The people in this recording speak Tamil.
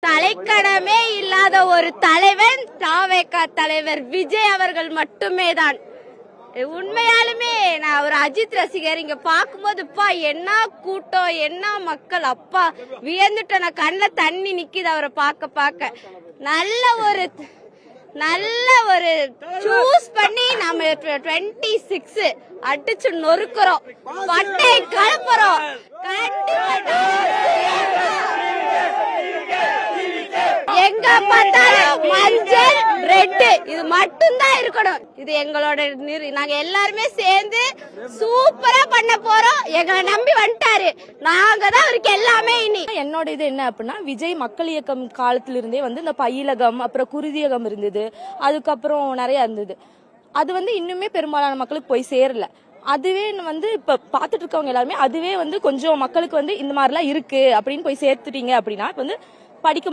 தலைக்கணமே இல்லாத ஒரு தலைவன் தாவேகா தலைவர் விஜய் அவர்கள் மட்டுமே தான். உண்மையாலுமே நான் ஒரு அஜித் ரசிகர். இங்க பாக்கும்போது என்ன கூட்டம், என்ன மக்கள், அப்பா வியந்துட்ட. நான் கண்ணுல தண்ணி நிக்குது அவரை பார்க்க. நல்ல ஒரு சூஸ் பண்ணி நம்ம 26 அடிச்சு நொறுக்குறோம், பட்டை கலப்புறோம். எங்க பார்த்தாலும் மஞ்சள் ரெட் இது மட்டும் தான் இருக்கணும். இது எங்களோட நாங்க எல்லாருமே சேர்ந்து சூப்பரா பண்ண போறோம். எங்களை நம்பி வந்துட்டாரு, நாங்க தான் அவருக்கு எல்லாமே. இனி என்னோட இது என்ன அப்படின்னா, விஜய் மக்கள் இயக்கம் காலத்துல இருந்தே இந்த பயிலகம், அப்புறம் குருதியகம் இருந்தது, அதுக்கப்புறம் நிறைய இருந்தது. அது இன்னுமே பெரும்பாலான மக்களுக்கு போய் சேரல. அதுவே இப்ப பாத்துட்டு இருக்கவங்க எல்லாருமே அதுவே கொஞ்சம் மக்களுக்கு இந்த மாதிரிலாம் இருக்கு அப்படின்னு போய் சேர்த்துட்டீங்க அப்படின்னா படிக்க